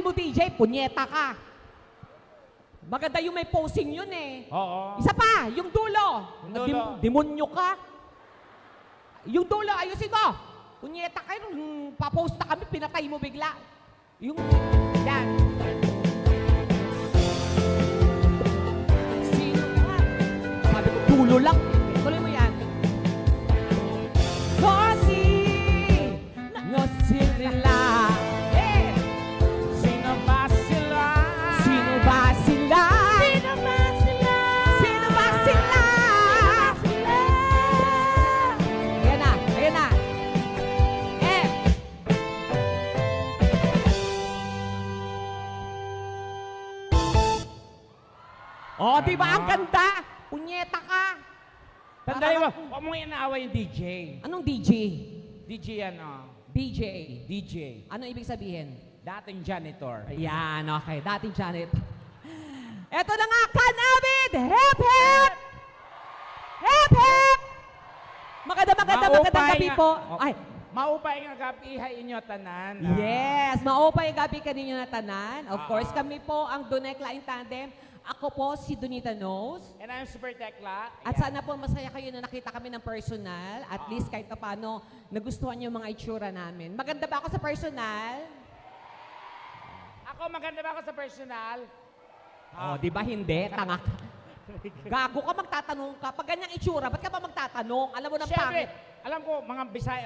mo DJ, punyeta ka. Maganda yung may posing yun eh. Oo. Isa pa, yung dulo. Yung dulo. Demonyo ka. Yung dulo, ayusin mo. Punyeta ka, nung papost na kami, pinatay mo bigla. Yung, yan. Sino ka? Sabi ko, dulo lang. Tuloy mo yan. Ngosi nila. Eh! Sino ba sila? Sino ba sila? Sino ba sila? Sino ba sila? Ayan na, ayan na. Eh! Oh, di ba ang ganda? Punyeta ka. Sandali mo, huwag mong inaaway yung DJ. Anong DJ? DJ ano? DJ. DJ. Ano ibig sabihin? Dating janitor. Ayan, okay. Dating Janet. Eto na nga, Kanabid! Hip, hip! Hip, hip! Magandang gabi po. Ay, Maupay nga gabi, ihay inyo tanan. yes, maupay gabi kaninyo na tanan. Of course, kami po ang Donekla in Tandem. Ako po si Donita Knows. And I'm Super Tekla. At sana po masaya kayo na nakita kami ng personal. At least kahit pa paano, nagustuhan yung mga itsura namin. Maganda ba ako sa personal? Ako, maganda ba ako sa personal? Oh, di ba hindi? Tanga ka. Gago ka, magtatanong ka. Pag ganyang itsura, ba't ka pa magtatanong? Alam mo ng Siyempre, pangit. alam ko, mga Bisaya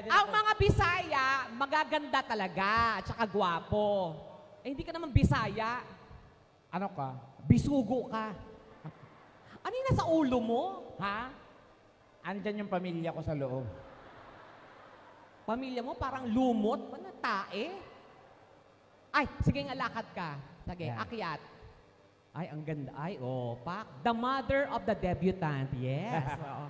din Ang ako. mga Bisaya, magaganda talaga, at saka gwapo. Eh, hindi ka naman Bisaya. Ano ka? Bisugo ka. Ano yung nasa ulo mo? Ha? Andyan yung pamilya ko sa loob. Pamilya mo parang lumot. Ano, tae? Ay, sige nga, lakad ka. Sige, Yeah. akyat. Ay, ang ganda. Ay, oh, pak. The mother of the debutant. Yes. Oo.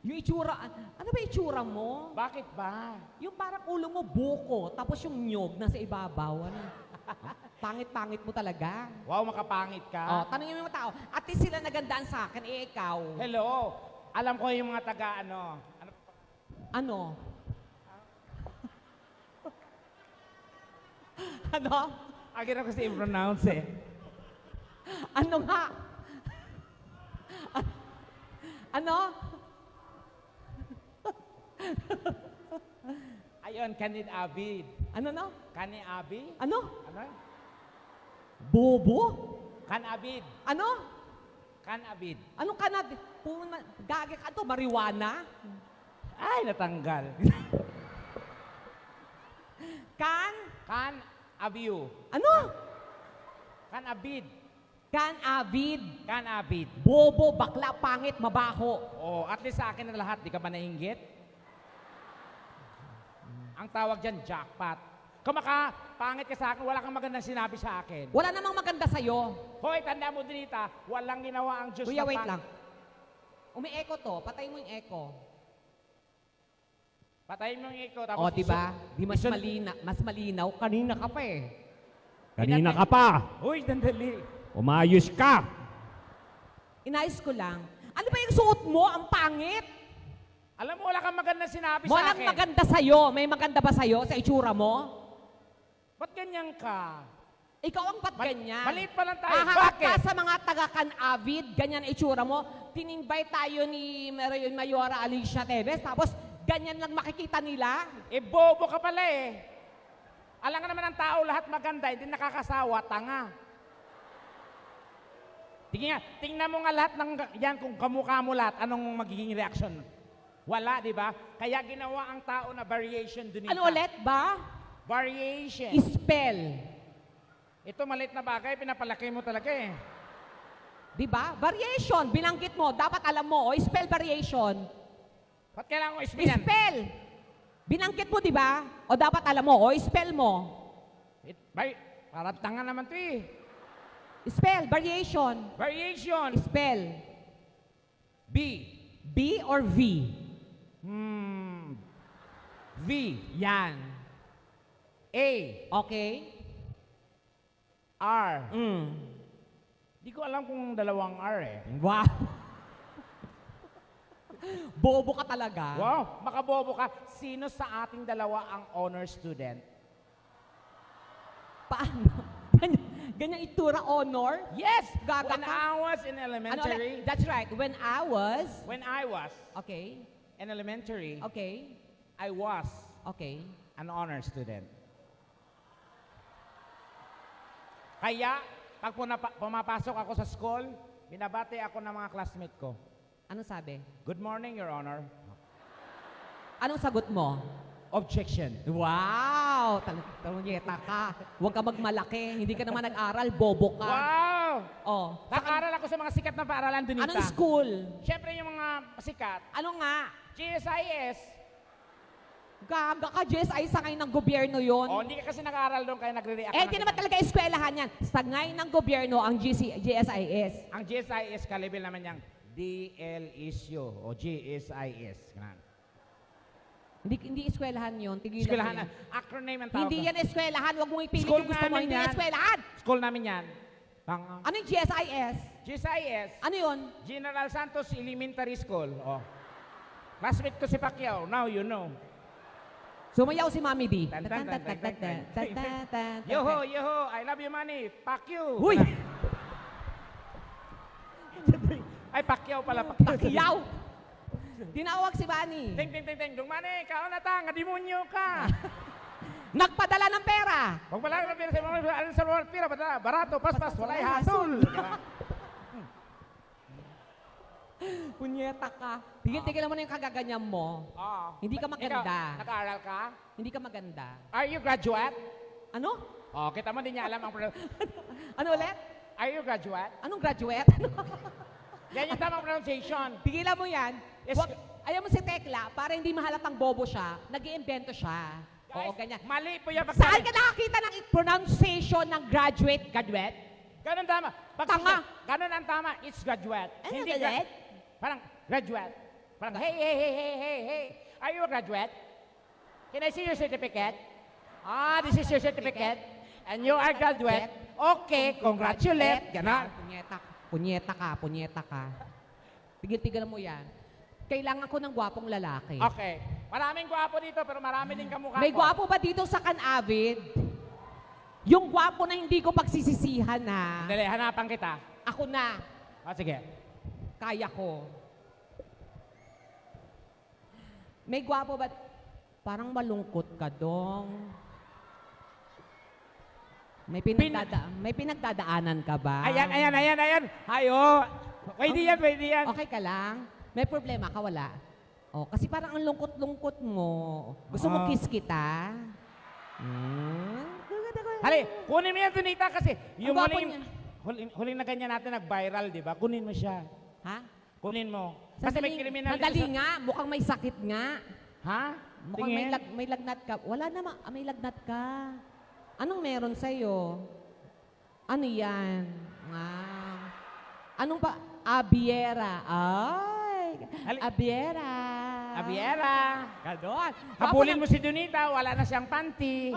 Yung itsura, ano ba itsura mo? Bakit ba? Yung parang ulo mo buko, tapos yung nyog nasa ibabaw. Ano? Pangit-pangit mo talaga. Wow, makapangit ka. Oh, tanongin mo yung mga tao. At least sila nagandaan sa akin, eh ikaw. Hello. Alam ko yung mga taga ano. Ano? Ano? Agad ako kasi i-pronounce eh. Ano nga? Ano? Ayun, Kanid Abid. Ano no? Kani Abi? Ano? Ano? Bobo? Kan Abid. Ano? Kan Abid. Anong kanad? Gagi ka to, marijuana? Ay, natanggal. Kan? Kan Abiu. Ano? Kan Abid. Kan avid. Kan Abid. Bobo, bakla, pangit, mabaho. Oh, at least sa akin na lahat, di ka ba nainggit? Ang tawag dyan, jackpot. Kung pangit ka sa akin, wala kang magandang sinabi sa akin. Wala namang maganda sa'yo. Hoy, tanda mo Dinita, walang ginawa ang Diyos Kuya, na wait lang. Umi-echo to. Patay mo yung echo. Patayin mo yung ikaw, tapos... O, diba? Di mas isun- mas malinaw. Kanina ka pa eh. Kanina ka pa. Uy, dandali. Umayos ka. Inayos ko lang. Ano ba yung suot mo? Ang pangit. Alam mo, wala kang magandang sinabi sa Walang akin. maganda sa'yo. May maganda ba sa'yo sa itsura mo? Ba't ganyan ka? Ikaw ang ba't ganyan? Maliit pa lang tayo. Haharap Bakit? ka sa mga taga-Can-Avid, ganyan ang itsura mo. Tin-invite tayo ni Mayora Alicia Teves, tapos ganyan lang makikita nila. Eh, bobo ka pala eh. Alam nga naman ng tao, lahat maganda, hindi nakakasawa, tanga. Tingnan mo nga lahat ng yan, kung kamukha mo lahat, anong magiging reaction? Wala, di ba? Kaya ginawa ang tao na variation dun. Ano ulit ba? Variation. Spell. Ito maliit na bagay, pinapalaki mo talaga eh. Di ba? Variation. Binanggit mo. Dapat alam mo. O, spell variation. Ba't kailangan ko ispinan? Spell. Binanggit mo, di ba? O dapat alam mo. O, spell mo. Parang tanga naman to eh. Spell. Variation. Variation. Spell. B. B or V? V. Yan. A. Okay? R. Mm. Di ko alam kung dalawang R eh. Wow. Bobo ka talaga. Wow, makabobo ka. Sino sa ating dalawa ang honor student? Paano? Ganyan itura honor? Yes! Gaga When ka? I was in Ano elementary, ulit? That's right. When I was... in elementary, Okay. I was Okay. an honor student. Kaya, pag pumapasok ako sa school, binabati ako ng mga classmate ko. Anong sabi? Good morning, Your Honor. Anong sagot mo? Objection. Wow! Talunyeta ka. Huwag ka magmalaki. Hindi ka naman nag-aral. Bobo ka. Wow! Oh. Nag-aral ako sa mga sikat na paaralan, Donita. Anong school? Siyempre yung mga sikat. Ano nga? GSIS. Gaga ka, GSI sa ngayon ng gobyerno yon. O, hindi ka kasi nag-aaral doon kaya nagre-react Eh, ka di ng naman ganyan. talaga eskwelahan yan. Sa ngayon ng gobyerno, ang GSIS. Ang GSIS, kalibel naman niyang DL issue o GSIS. Ganun. Hindi eskwelahan yon. Tigilan Eskwelahan mo na. yan. Acronym ang tawag. Hindi doon. yan eskwelahan. Huwag mong ipilit School yung gusto mo. namin Hindi yan. eskwelahan. School namin yan. Ano yung GSIS? GSIS, Ano yun? General Santos Elementary School. Oh. Classmate ko si Pacquiao. Now you know. Sumayaw si Mami D. Tan, tan, tan, tan, tan, tan. Tan. Yoho, yoho, I love you, money. Pacquiao. Huy! Ay, Pacquiao pala. Pacquiao. Pakiyaw! Tinawag si Bani. Ting, ting, ting, ting. Dung money, kao na ta, nga demonyo ka. Nagpadala ng pera. Huwag pala na pira sa mga alin sa mga pira, barato, paspas, walay hasol. Punyeta ka. Tigil-tigil mo na yung kagaganyan mo. Oo. Hindi ka maganda. Ikaw, nag-aaral ka? Hindi ka maganda. Are you graduate? Ano? Oh, kita mo, di niya alam ang Ano ulit? Are you graduate? Anong graduate? Yan yung tamang pronunciation. Tigilan mo yan. Yes. Ayaw mo si Tekla, para hindi mahalatang bobo siya, nag-iimbento siya. Oo, ganyan. Mali po yung Saan ka nakakita ng pronunciation ng graduate? Graduate? Ganun tama. Tanga. Ganun ang tama. It's graduate. Ano Hindi graduate? Parang graduate. Parang, hey, hey, hey, hey, hey, hey. Are you a graduate? Can I see your certificate? Ah, this is your certificate. And you are graduate. Okay, congratulate. Ganon. Punyeta ka. Tigil-tigil mo yan. Kailangan ko ng gwapong lalaki. Okay. Maraming gwapo dito, pero marami din kamukha May ko. gwapo ba dito sa Can-Avid? Yung gwapo na hindi ko pagsisisihan na. Dali, hanapan kita. Ako na. Ah, sige. Kaya ko. May gwapo ba? Parang malungkot ka, dong. May pinagdadaanan ka ba? Ayan. Hayo. Pwede yan. Okay ka lang? May problema ka, wala? Oh, kasi parang ang lungkot-lungkot mo. Gusto mo kiss kita? Hali, kunin mo yan, Donita, kasi yung gwapo huling na ganyan natin nag-viral, di ba? Kunin mo siya. Ha? Kunin mo. Kasi may kriminal dito Madali nga, mukhang may sakit nga. Ha? Mukhang Tingin? may lagnat ka. Wala naman, may lagnat ka. Anong meron sa'yo? Ano yan? Anong pa? Abiera. Ay! Abiera. Ganon. Habulin mo si Donita, wala na siyang panty.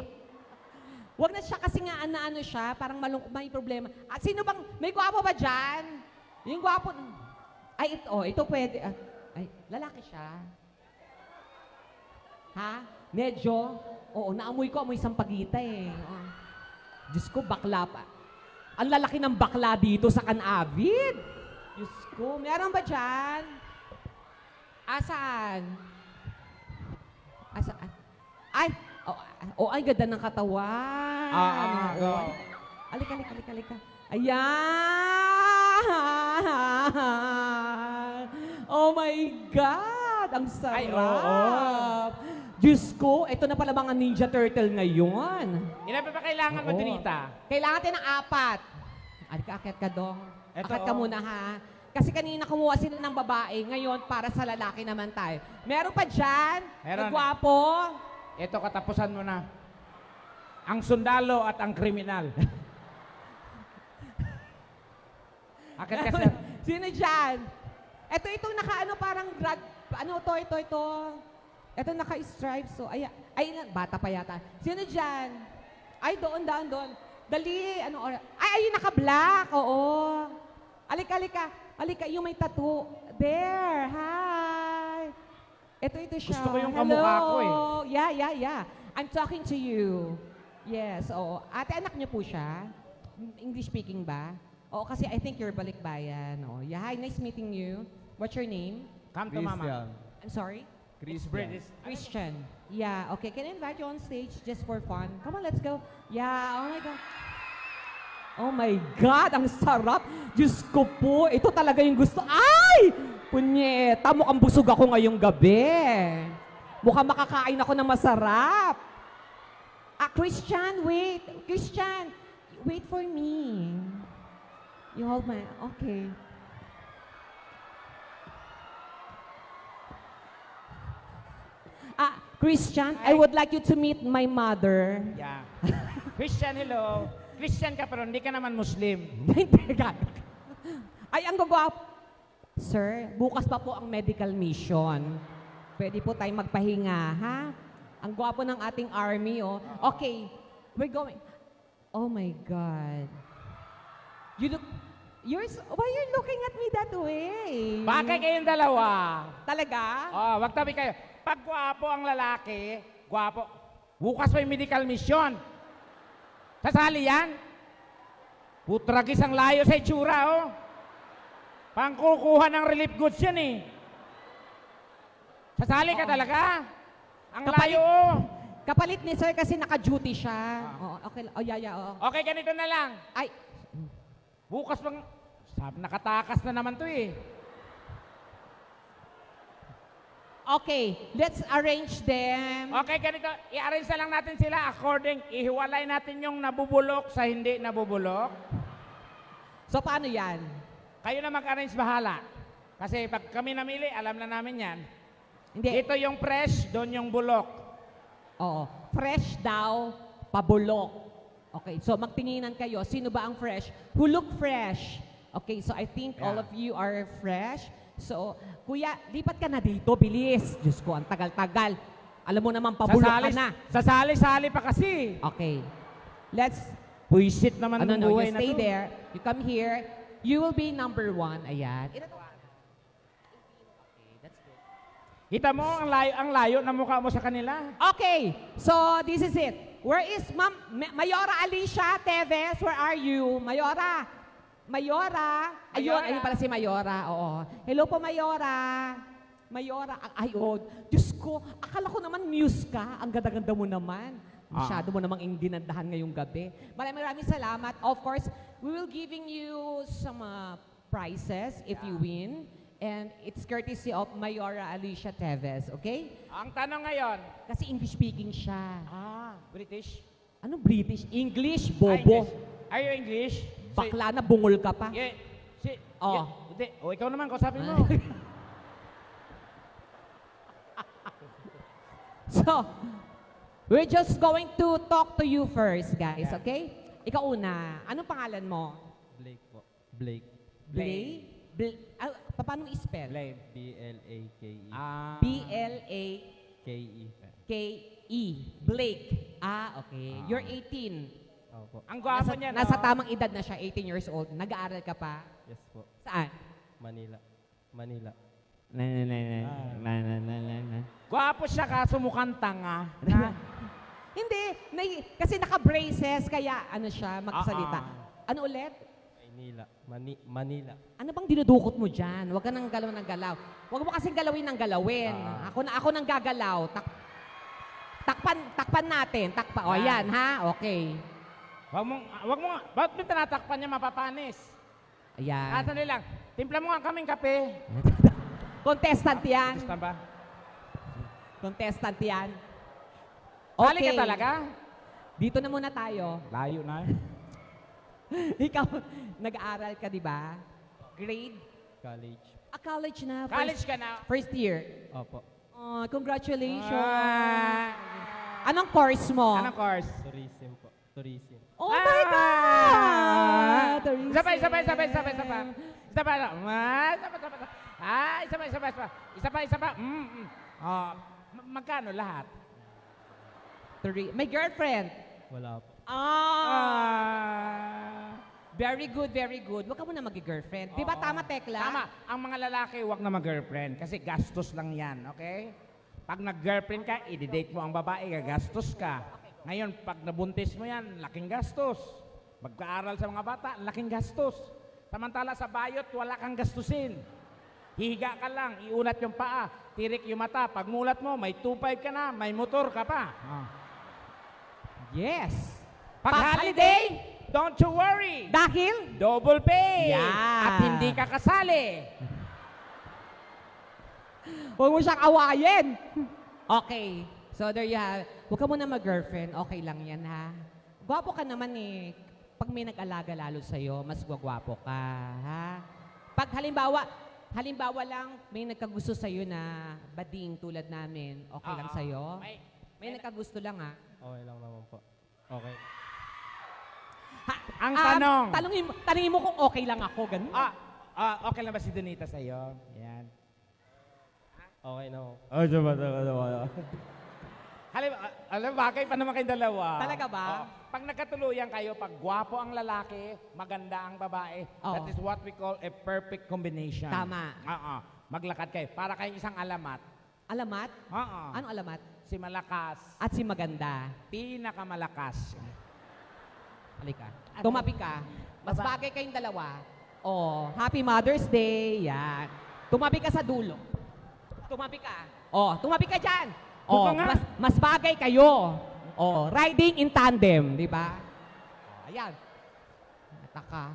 Huwag na siya kasi nga ano siya, parang may problema. At sino bang, may gwapo ba dyan? Yung gwapo, ay ito pwede. Ay, lalaki siya. Ha? Medyo? Oo, naamoy ko, amoy sampagita eh. Diyos ko, bakla pa. Ang lalaki ng bakla dito sa Can-Avid. Diyos ko, meron ba dyan? Asaan? Ay! Ay, ganda ng katawan. Go. Alika. Ayan! Oh my God! Ang sarap! Ay, oo. Diyos ko, ito na pala mga Ninja Turtle ngayon. Ilan pa kailangan mo, Oo. Donita? Kailangan natin ng 4. Alika, akyat ka, dong. Eto, Akyat ka muna, ha? Kasi kanina kumuha sila ng babae, ngayon para sa lalaki naman tayo. Meron pa dyan? Meron. Gwapo? Ito, katapusan mo na. Ang sundalo at ang kriminal. Akit ka sa... Sino dyan? Itong naka-ano parang grad... Ano to, ito. Ito naka-stripes. So, ay, bata pa yata. Sino dyan? Ay, doon. Dali, ano oras? Ay, ayun, naka-black. Oo. Alika, yung may tattoo. There, hi. Ito siya. Gusto ko yung Hello. kamukha ko eh. Yeah. I'm talking to you. Yes, oo. Ate, anak niyo po siya? English speaking ba? Oo, kasi I think you're balikbayan. Oh. Yeah, hi, nice meeting you. What's your name? Come to mama. Christian. I'm sorry? It's British. Christian. Yeah, okay. Can I invite you on stage just for fun? Come on, let's go. Yeah, oh my God. Oh my God, ang sarap. Diyos ko po, ito talaga yung gusto. Ay! Punyeta, mukhang busog ako ngayong gabi. Mukhang makakain ako ng masarap. Christian, wait. Christian, wait for me. You hold my, okay. Christian, I would like you to meet my mother. Yeah. Christian, hello. Christian ka pero hindi ka naman Muslim. Teka. Ay, ang gagawap. Sir, bukas pa po ang medical mission. Pwede po tayong magpahinga, ha? Ang gwapo ng ating army, oh. Okay, we're going. Oh my God. Why you're looking at me that way? Bagay kayong dalawa. Talaga? Oh, wag tabi kayo. Pag gwapo ang lalaki, gwapo. Bukas pa yung medical mission. Sasali yan? Putragis ang layo sa itsura, oh. Pangkukuha ng relief goods yan, eh. Sasali ka talaga? Ang layo, oh. Kapalit ni sir kasi naka-duty siya. Oh, okay. Oh, yeah, oh. Okay, ganito na lang. Ay, Bukas pang... Sabi, nakatakas na naman to, eh. okay. Let's arrange them. Okay, ganito. I-arrange na lang natin sila according. Ihiwalay natin yung nabubulok sa hindi nabubulok. So, paano yan? Kayo na mag-arrange bahala. Kasi pag kami namili, alam na namin yan. Hindi. Dito yung fresh, doon yung bulok. Oo. Fresh daw, pabulok. Okay, so magtinginan kayo. Sino ba ang fresh? Who look fresh? Okay, so I think all of you are fresh. So, kuya, lipat ka na dito, bilis. Diyos ko, ang tagal-tagal. Alam mo naman, pabulok ka na. Sasali-sali pa kasi. Okay. Let's, Puisit naman ng you buhay na stay to. there. You come here. You will be number 1. Ayan. Kita mo, ang layo na mukha mo sa kanila. Okay, so this is it. Where is Mayora Alicia Teves? Where are you? Mayora. Ayun, Mayora. ayun pala si Mayora. Oo. Hello po, Mayora. Mayora. Ay, oh. Diyos ko, akala ko naman muse ka. Ang ganda-ganda mo naman. Masyado mo namang dinandahan ngayong gabi. Maraming salamat. Of course, we will giving you some prizes if you win. And it's courtesy of Mayora Alicia Teves, okay? Ang tanong ngayon, Kasi English speaking siya. British? Ano British? English, Ah, bobo. English. Are you English? Bakla na bungol ka pa. Oh. Hindi. Ikaw naman, kausapin mo. So, we're just going to talk to you first, guys, okay? Ikaw una. Anong pangalan mo? Blake po. Blake. Blake? Paano i-spell? Blame. B-L-A-K-E. B-L-A-K-E. K-E. Blake. Okay. You're 18. Opo. Ang gwapo niya, no? Nasa tamang edad na siya, 18 years old. Nag-aaral ka pa? Yes po. Saan? Manila. Manila. Gwapo siya kaso mukhang tanga. Na, Hindi. Kasi naka-braces, kaya ano siya, magsalita. Ano ulit? Manila. Manila. Ano bang dinudukot mo dyan? Huwag ka nang galaw ng galaw. Huwag mo kasing galawin ng galawin. Ako nang gagalaw. Takpan natin. Takpan. O, yan, ha? Okay. wag mo, ba't mo tinatakpan niya mapapanis? Ayan. Asa nilang, timpla mo nga kaming kape. Contestant yan. Gusto ba? Contestant yan. Sali ka talaga? Dito na muna tayo. Layo na. Ikaw, nag-aaral ka, di ba? Grade? College. College na. College ka na. First year. Opo. Congratulations. Anong course mo? Anong course? Tourism po. Tourism. Oh my God! Isa pa. Isa pa. Magkano lahat? May girlfriend. Wala po. Very good, very good. Huwag ka muna mag-girlfriend. Di ba tama, Tekla? Tama. Ang mga lalaki, huwag na mag-girlfriend kasi gastos lang yan, okay? Pag nag-girlfriend ka, i-date mo ang babae, gagastos ka. Ngayon, pag nabuntis mo yan, laking gastos. Pagkaaral sa mga bata, laking gastos. Samantala sa bayot, wala kang gastusin. Hihiga ka lang, iunat yung paa, tirik yung mata. Pag mulat mo, may 2.5 ka na, may motor ka pa. Yes. Pag holiday, don't you worry. Dahil? Double pay. Yeah. At hindi ka kasali. Huwag mo siyang awayin. Okay. So there you have. Huwag ka muna mag-girlfriend. Okay lang yan, ha? Gwapo ka naman eh. Pag may nag-alaga lalo sa'yo, mas gwagwapo ka, ha? Pag halimbawa lang, may nagkagusto sa'yo na bading tulad namin, okay lang sa'yo? May nagkagusto lang, ha? Okay lang naman po. Okay. Ang tanong. Tanungin mo kung okay lang ako, ganun. Okay lang ba si Donita sa'yo? Yan. Okay na po. Alam, bagay pa naman kayong dalawa. Talaga ba? Pag nagkatuluyan kayo, pag gwapo ang lalaki, maganda ang babae, that is what we call a perfect combination. Tama. Maglakad kayo. Para kayong isang alamat. Alamat? Anong alamat? Si malakas. At si maganda. Pinakamalakas. Halika. Tumabi ka. Mas bagay kayong dalawa. Happy Mother's Day. Yan. Tumabi ka sa dulo. Tumabi ka. Tumabi ka dyan. Buka nga. Mas bagay kayo. Riding in tandem, di ba? Ayan. Nataka.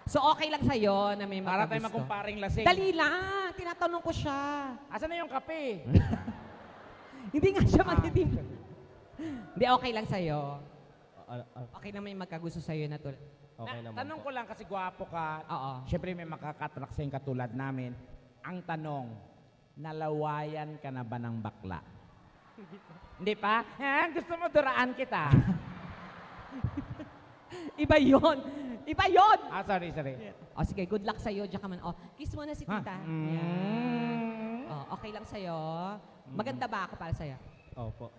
So, okay lang sa'yo na may Para tayo magkagusto. magkumparing lasing. Dali lang. Tinatanong ko siya. Asan na yung kape? Hindi nga siya magtitim. Hindi, okay lang sa'yo. Okay na may magkagusto sa'yo na tulad. Okay naman Tanong po. ko lang kasi gwapo ka. Oo. Siyempre may makakatrak sa katulad namin. Ang tanong, nalawayan ka na ba ng bakla? Hindi pa? Gusto mo duraan kita? Iba yon. Iba yon. Sorry. Sige, good luck sa'yo. Diyan ka man. Kiss mo na si tita. Yan. Okay lang sa'yo. Maganda ba ako para sa'yo? Opo.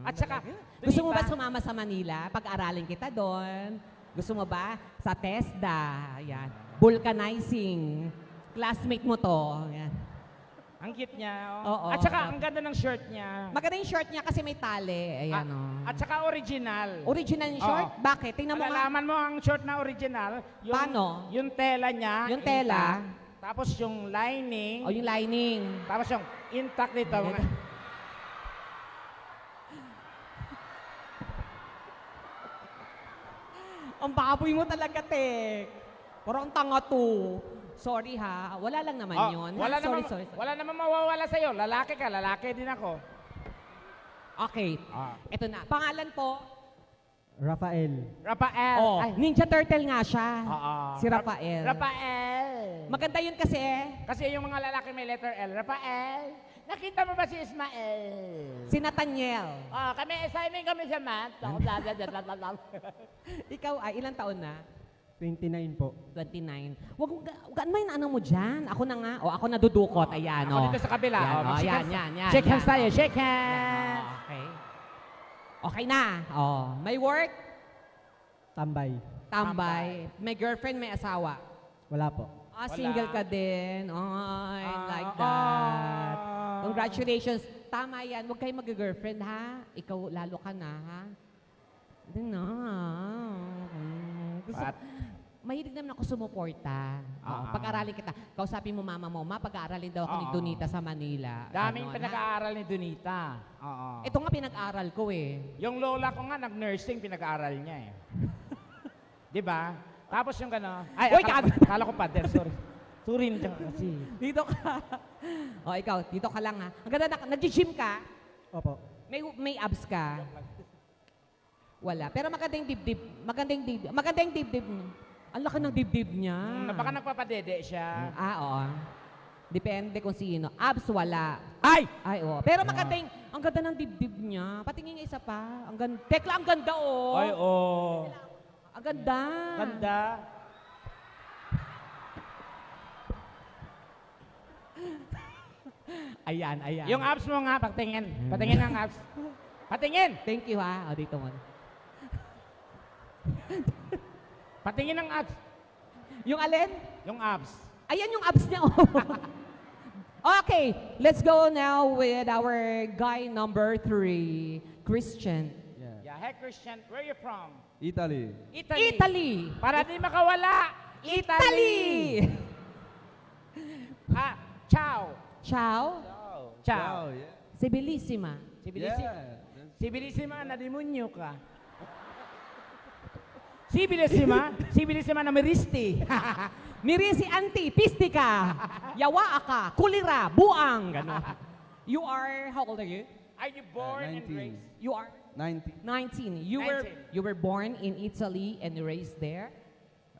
At saka, Gusto mo ba sumama sa Manila? Pag-aralin kita doon. Gusto mo ba? Sa TESDA. Yan. Vulcanizing. Classmate mo to. Yan. ang cute niya. Oo. At saka, ang ganda ng shirt niya. Maganda yung short niya kasi may tali. Ayan, At saka original. Original yung short? Oo. Bakit? Tingnan mo nga. Malalaman mo ang short na original. Yung, Paano? Yung tela niya. Yung tela? intact. Tapos yung lining. O yung lining. Tapos yung intact dito. Mga, Ang baboy mo talaga, Tek. Parang tanga to. Sorry ha. Wala lang naman yun. wala, Sorry, naman, sorry. wala naman mawawala sa'yo. Lalaki ka, lalaki din ako. Okay. Ito na. Pangalan po? Rafael. Rafael. Oh, Ay. Ninja Turtle nga siya. Si Rafael. Rafael. Maganda yun kasi. Kasi yung mga lalaki may letter L. Rafael. Nakita mo ba si Ismael? Si Nathaniel. Kami assignment kami sa math. Ikaw ay ilang taon na? 29 po. 29. Wag may ano mo dyan. Ako na nga. Ako nadudukot. Ayan, Ako dito sa kabila. Yan, yan. Shake hands yan. tayo. Shake Yan, hands. okay. Okay na. May work? Tambay. Tambay. May girlfriend, may asawa. Wala po. Single ka din. Ay, like that. Congratulations. Tama yan. Huwag kayo mag-girlfriend, ha? Ikaw, lalo ka na, ha? Hindi na. Gusto, mahilig naman ako sumuporta. Pag-aralin kita. Kausapin mo mama mo, pag-aaralin daw ako ni Donita sa Manila. Daming pinag-aaral ni Donita. Ito nga pinag-aral ko eh. Yung lola ko nga, nag-nursing, pinag-aaral niya eh. Di ba? Tapos yung gano'n. Ay, Uy, akala ko pader, sorry. Surin dyan kasi. Dito ka. Ikaw, dito ka lang ha. Ang ganda nag-gym ka? Opo. May abs ka? Wala. Pero magandang dibdib. Magandang dibdib niya. Ang laki ng dibdib niya. Baka nagpapadede siya. Oo. Depende kung sino. Abs, wala. Ay! Ay, oo. Pero magandang, ang ganda ng dibdib niya. Patingin nga isa pa. Ang ganda. Tekla, ang ganda, oh. Ay, oh. Ang ganda. Ganda. Ayan. Yung abs mo nga, patingin. Patingin ang abs. Patingin! Thank you, ha. O, dito mo. Patingin ang abs. Yung alin? Yung abs. Ayan yung abs niya, oh. Okay, let's go now with our guy number 3. Christian. Yeah, hey Christian, where you from? Italy. Italy. Italy! Para di makawala. Italy! Ah, ciao. Ciao. Ciao. yeah. Sibilissima. Sibilissima. Yeah. Sibilissima na demonyo ka. Sibilissima na meristi. Mirisi anti, pistika, yawa ka, kulira, buang, gano'n. You are, how old are you? Are you born and 19. raised? You are 90. 19. 19. You were born in Italy and raised there?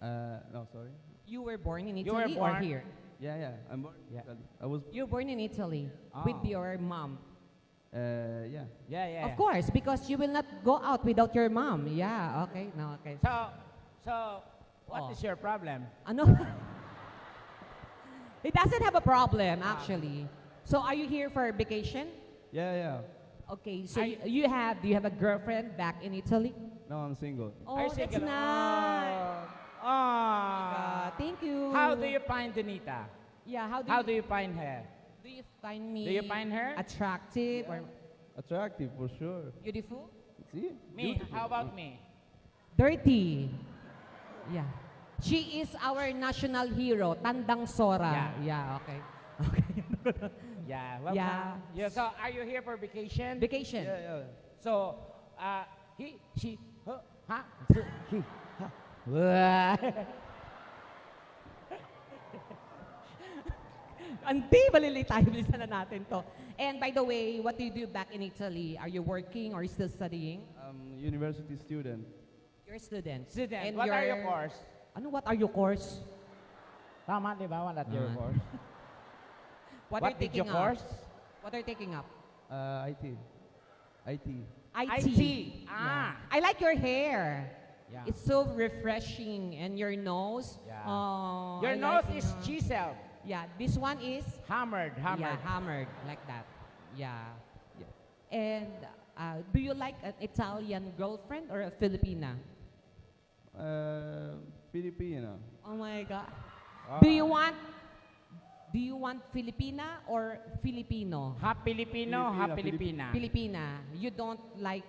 No, sorry. You were born in You were Italy or uh, born- here? Yeah. I'm born in Yeah. Italy. I was, You were born in Italy Oh. with your mom. yeah. Yeah. Of course, because you will not go out without your mom. Yeah, okay. No, okay. So, what Oh. is your problem? Ano? He doesn't have a problem, actually. So are you here for vacation? Yeah. Okay, so Are do you have a girlfriend back in Italy? No, I'm single. Oh, Are you that's single? nice. Thank you. How do you find Donita? Yeah, How do you find her? do you find me? Do you find her? attractive or Attractive for sure. beautiful? See? Me? Beautiful. How about me? Dirty. Yeah. She is our national hero, Tandang Sora. Yeah, okay. Yeah. Welcome. Yeah. So, are you here for vacation? Vacation. Yeah. So, he, she, her, ha, he, ha. Wah. Hindi, malilate tayo. Bilisan na natin to. And by the way, what do you do back in Italy? Are you working or still studying? University student. You're a student. Student, And what are you're- your course? Ano, what are your course? Tama, di ba? What are your Ah. course? What are you did you taking up? course? What are you taking up? IT. IT. IT. Ah. I like your hair. Yeah. It's so refreshing. And your nose. Yeah. Oh, Your I nose like is it. chiseled, Yeah, this one is hammered. Yeah, hammered like that. Yeah. And do you like an Italian girlfriend or a Filipina? Filipino. Oh my God. Ah. Do you want Filipina or Filipino? Ha Filipino, ha Filipina, Filipina. Filipina. You don't like,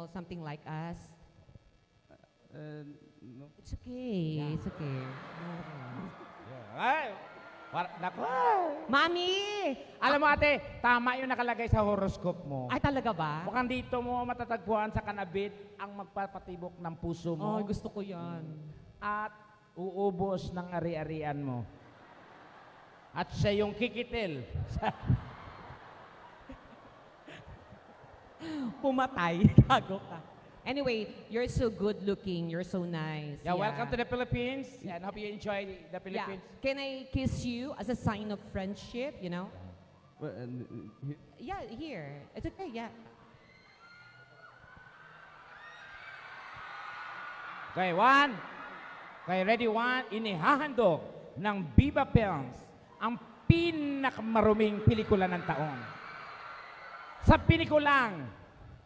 something like us? No. It's okay. Yeah. It's okay. Ay, naku. Mami! Alam mo ate, tama yung nakalagay sa horoscope mo. Ay, talaga ba? Mukhang dito mo matatagpuan sa kanabit ang magpapatibok ng puso mo Oh, gusto ko yan. at uubos ng ari-arian mo. At siya yung kikitil. Pumatay. Gago ka. Anyway, you're so good looking. You're so nice. Yeah, welcome to the Philippines and hope you enjoy the Philippines. Yeah. Can I kiss you as a sign of friendship, Well, Yeah, here. It's okay, yeah. Okay, one. Okay, ready, one. Inihahandog ng Viva Films ang pinakamaruming pelikula ng taon. Sa pelikulang,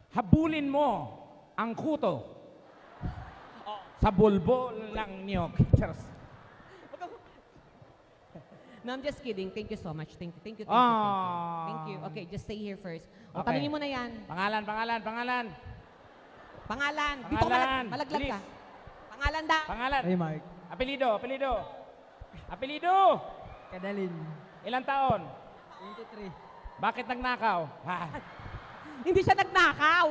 habulin mo ang kuto sa bulbo ng niyog. Cheers. No, I'm just kidding. Thank you so much. Thank you. Ah. Thank you. Okay, just stay here first. O, Okay. tanungin mo na yan. Pangalan. Pangalan. Dito ka Pangalan. malaglag ka. Bilis. Pangalan da. Pangalan. Raymark. Apelido. Kadalin. Ilang taon? 23. Bakit nagnakaw? Ha? Hindi siya nagnakaw.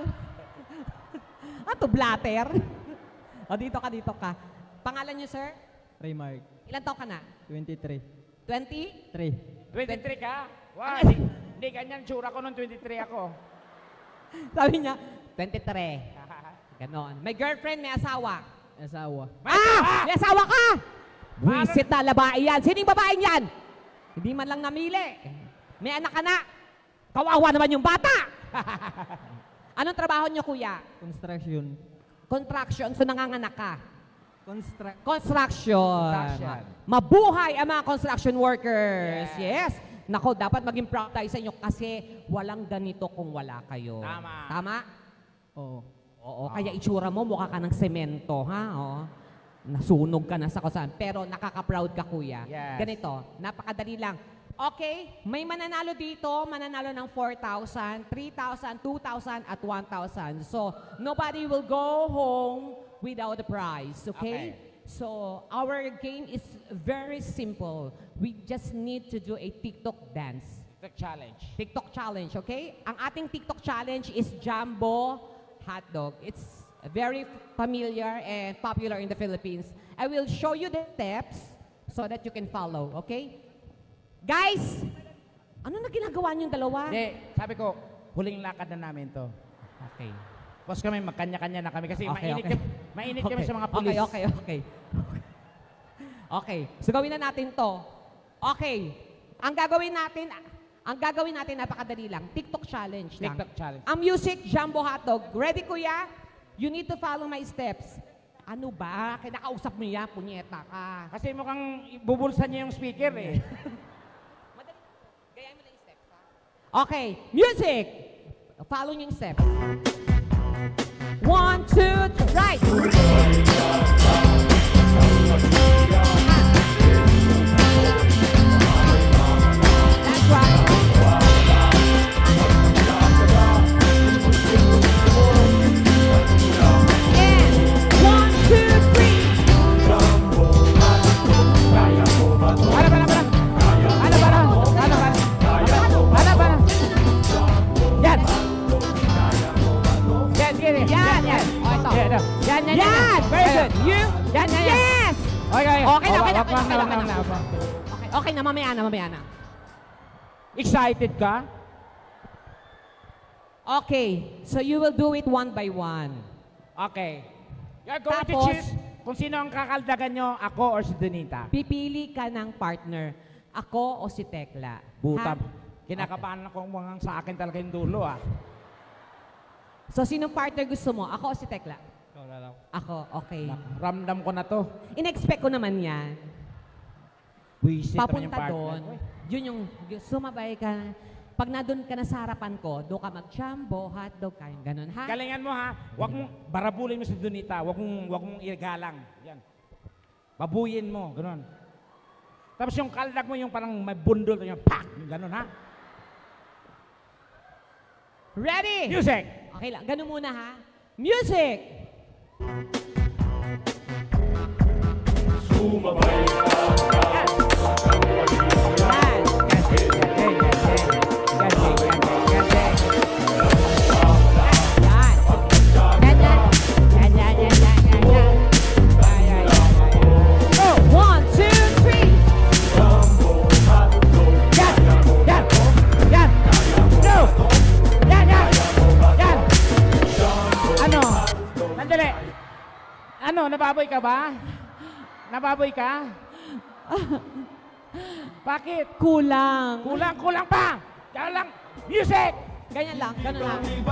Ato, blatter. O, dito ka. Pangalan niyo, sir? Raymark. Ilan taon ka na? 23. 20? 3. 23 ka? Wow, hindi ganyan tsura ko nung 23 ako. Sabi niya, 23. Ganon. May girlfriend, may asawa. Asawa. May asawa ka! Buisit na labae yan. Sino yung babaeng yan? Hindi man lang namili. May anak ka na. Kawawa naman yung bata. Anong trabaho niyo, kuya? Construction. Construction. So, nanganganak ka. Construction. Construction. Mabuhay ang mga construction workers. Yes. Nako, dapat maging proud tayo sa inyo kasi walang ganito kung wala kayo. Tama. Tama? Oo. Oo, kaya itsura mo, mukha ka ng semento, ha? Oo. Nasunog ka na sa kusan. Pero nakaka-proud ka, kuya. Yes. Ganito, napakadali lang. Okay, may mananalo dito, mananalo ng 4,000, 3,000, 2,000, at 1,000. So, nobody will go home without a prize, okay? Okay. So, our game is very simple. We just need to do a TikTok dance. The challenge. TikTok challenge, okay? Ang ating TikTok challenge is Jumbo Hotdog. It's very familiar and popular in the Philippines. I will show you the steps so that you can follow, okay? Guys, ano na ginagawa niyong dalawa? Hindi, sabi ko, huling lakad na namin to. Okay. Tapos kami, magkanya-kanya na kami kasi Okay, mainit, okay. mainit kami sa mga pulis. Okay. Okay, so gawin na natin to. Okay, ang gagawin natin napakadali lang. TikTok challenge lang. TikTok challenge. Ang music, Jumbo Hotdog. Ready, kuya? You need to follow my steps. Ano ba? Kinakausap mo yan, punyeta ka. Kasi mukhang bubulsan niya yung speaker eh. Madali. Gayahin mo lang yung steps, ha? Okay, music! Follow niyo yung steps. 1, 2, 3, right! That's right. And 1, 2, 3. Yan! Yan, sige. Yan. O, ito. Yan. Yan! Very good. You? Yan. Yes! Okay. Okay na, Wag na. Okay na, mamaya na. Excited ka? Okay, so you will do it one by one. Okay. You're going to Tapos- choose kung sino ang kakaldagan nyo, ako or si Donita. Pipili ka ng partner. Ako o si Tekla. Butab. Ha? Kinakabahan ako mga sa akin talaga yung dulo ah. So, sinong partner gusto mo? Ako o si Tekla? Ikaw na lang. Ako, okay. Ramdam ko na to. In-expect ko naman yan. Buisit naman yung Papunta partner doon. ko eh. Yun yung sumabay ka. Pag nandun ka na sa harapan ko, doon ka mag-jumbo, hotdog, kayong ganun, ha? Galingan mo ha. Huwag mong barabulin mo si Donita. Huwag mong igalang. Yan. Babuyin mo. Ganun. Tapos yung kaldag mo yung parang may bundol. Yung pak! Yung ganun ha. Ready? Music! Okay lang. Ganun muna, ha? Music! Yan. Go! 1, 2, 3. Sandali. Ano, nababoy ka ba? Nababoy ka? Bakit? Kulang. Kulang pa! Kaya lang, music! Ganyan lang, ganun lang. Yan!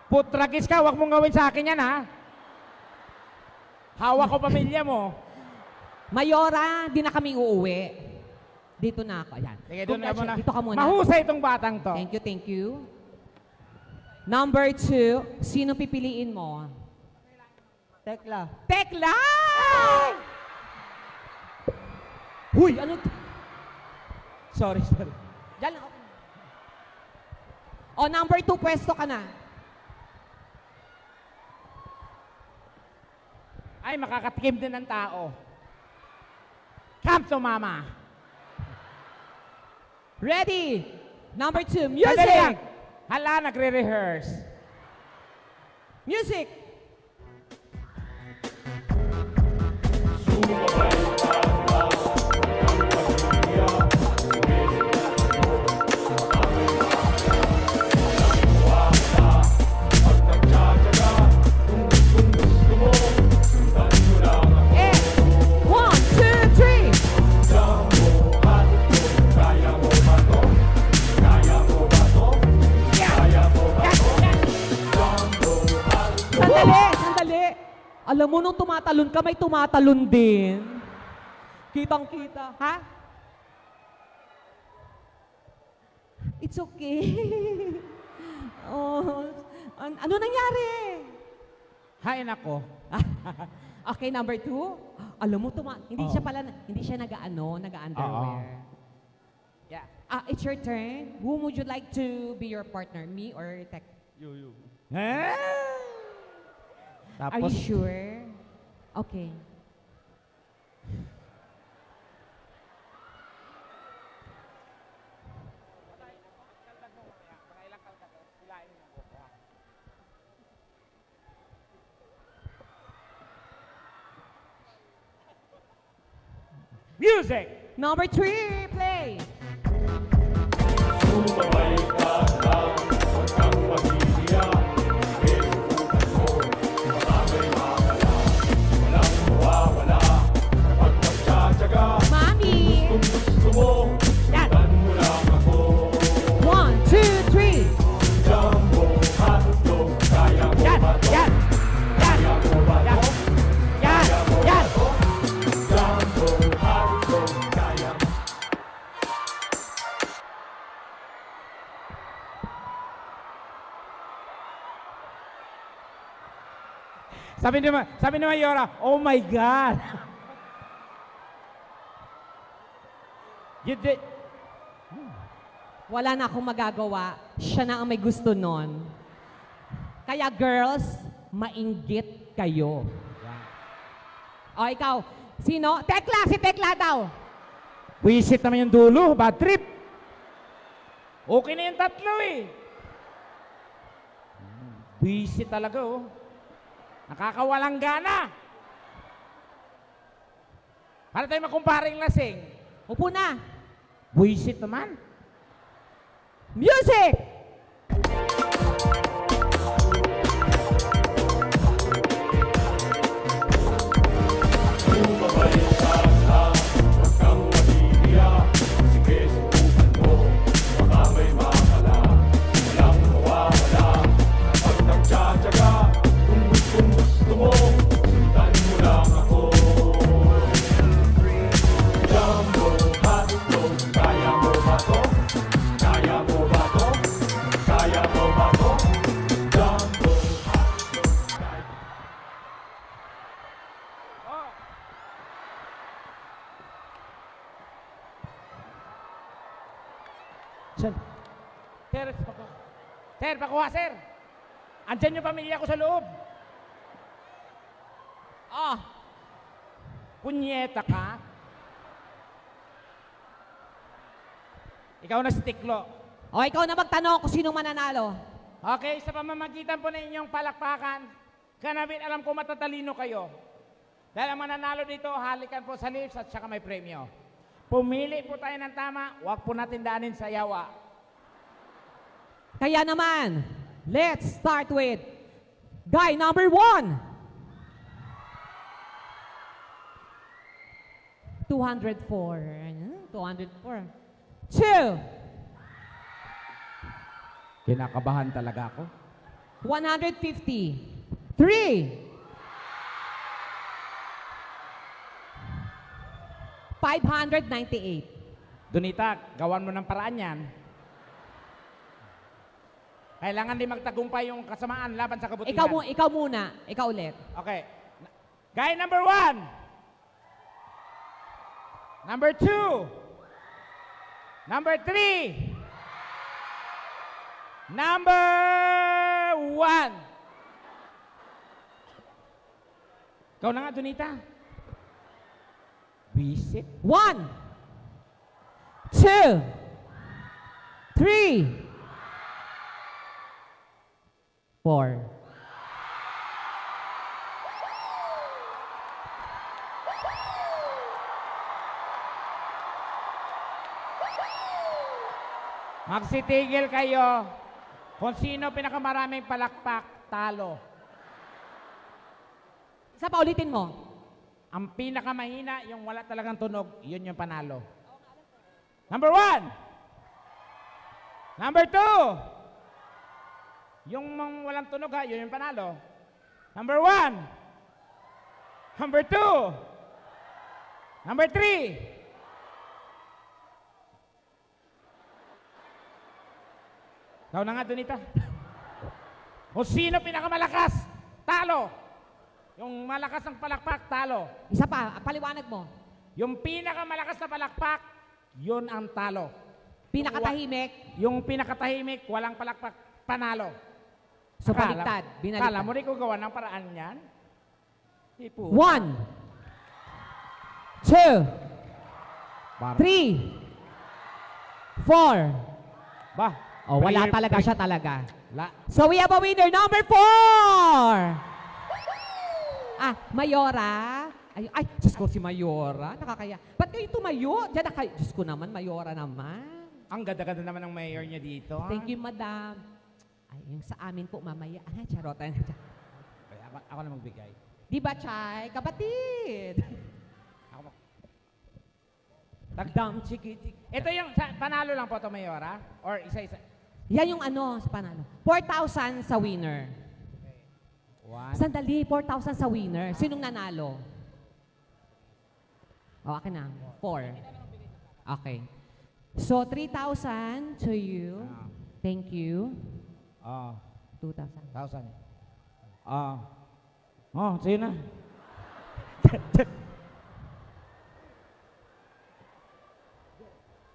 Putragis ka, wag mong gawin sa akin yan, ha? Hawak ko pamilya mo. Mayora, di na kami uuwi. Dito na ako. Ayan. Sige, doon ka muna. Dito ka muna. Mahusay itong batang to. Thank you. Number 2, sino pipiliin mo? Tekla. Tekla! Huy, ano? Sorry. Diyan lang. O, number 2, pwesto ka na. Ay, makakatikim din ng tao. Come to mama. Ready? Number 2, Sandali lang. music! Hala, nagre-rehearse. Music! And 1, 2, 3. Sandali. Alam mo, nung tumatalon ka, may tumatalon din. Kitang-kita. Ha? It's okay. Oh, ano nangyari? Hay nako. Okay, number 2. Alam mo, hindi siya pala, hindi siya nag-underwear. Yeah. It's your turn. Who would you like to be your partner? Me or Tek? You. Eh? Are you Tapos, sure? Okay. music! Number 3, play. Mami. Yan! 1, 2, 3. Yan! Yan! Yan! Yan! Yan! Yan! Sabi ni Mayora, oh my God! You did, Wala na akong magagawa. Siya na ang may gusto nun. Kaya girls, mainggit kayo. O ikaw, sino? Tekla, si Tekla daw. Wisit naman yung dulo, bad trip. Okay na yung tatlo eh. Wisit talaga oh. Nakakawalang gana. Para tayo makumpara yung lasing. Upo na. Wisit naman. Music! Sir, sir, pakuha, sir. Andyan yung pamilya ko sa loob. Oh, Punyeta ka. Ikaw na si Tiklo. o ikaw na magtanong kung sino mananalo. Okay, sa pamamagitan po ng inyong palakpakan, kanabit alam ko matatalino kayo. Dahil ang mananalo dito, halikan po sa lips at saka may premyo. Pumili po tayo ng tama, huwag po natin daanin sa yawa. Kaya naman, let's start with guy number 1. 204. 204. 2. Kinakabahan talaga ako. 150. 3. 598. Donita, gawan mo ng paraan yan. Kailangan din magtagumpay yung kasamaan laban sa kabutihan. Ikaw muna. Ikaw ulit. Okay. Guy number 1. Number 2. Number 3. Number 1. Ikaw na nga, Donita. Visit. 1, 2, 3, 4. Magsitigil kayo. Kung sino pinakamaraming palakpak, talo. Isa pa ulitin mo. Ang pinakamahina, yung wala talagang tunog, yun yung panalo. Number 1. Number 2. Yung walang tunog ha, yun yung panalo. Number 1. Number 2. Number 3. Ikaw na nga, Donita. Kung sino pinakamalakas, talo. Yung malakas ng palakpak, talo. Isa pa, paliwanag mo. Yung pinakamalakas na palakpak, yun ang talo. Pinakatahimik. Yung pinakatahimik, walang palakpak, panalo. So, baliktad. Kala Binaliktad. mo rin kung gawa ng paraan yan? Di po. 1, 2, Bar- 3, 4. Ba? Oh, wala talaga siya talaga. La. So we have a winner, number 4! Ah, Mayora. Ay, Diyos ko, si Mayora. Nakakaya. Ba't kayo tumayo? Diyan na kayo. Diyos ko naman, Mayora naman. Ang ganda-ganda naman ng mayor niya dito. Thank you, madam. Ay, yung sa amin po, mamaya. Ah, charotan. Okay, ako na magbigay. Di ba, Chay? Kapatid. Ako mag- Tagdam, chiki. Ito yung panalo lang po to, Mayora? Or isa-isa? Yan yung ano sa panalo. 4,000 sa winner. One. Sandali, 4,000 sa winner. Sinong nanalo? O, akin na. 4. Okay. So, 3,000 to you. Thank you. Ah, 2,000. 1,000. Ah. Oh, sa'yo na.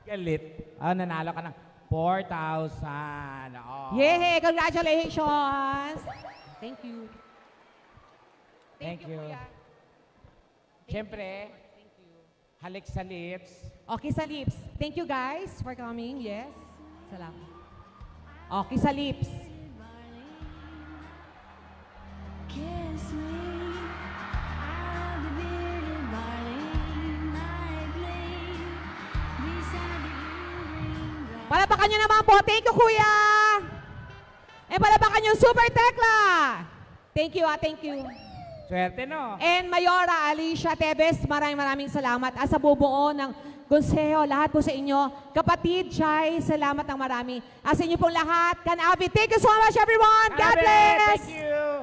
Galit. Ah, nanalo ka ng 4,000. Oh. Yay! Congratulations! Thank you. Thank you. Kuya. Siyempre, halik sa lips. Okay sa lips. Thank you guys for coming. Yes. Salamat. Okay sa lips. Kiss me, I'll be bearded Marlene, my blade, beside the green grass. Palapakan nyo naman po. Thank you, kuya. And palapakan nyo, Super Tekla. Thank you, thank you. Swerte, no? And Mayora Alicia Tebes, maraming salamat. At sa bubuo ng konseho, lahat po sa inyo. Kapatid, Chay, salamat ng marami. At sa inyo pong lahat, Kanabi, thank you so much everyone. God Abe, bless! Thank you.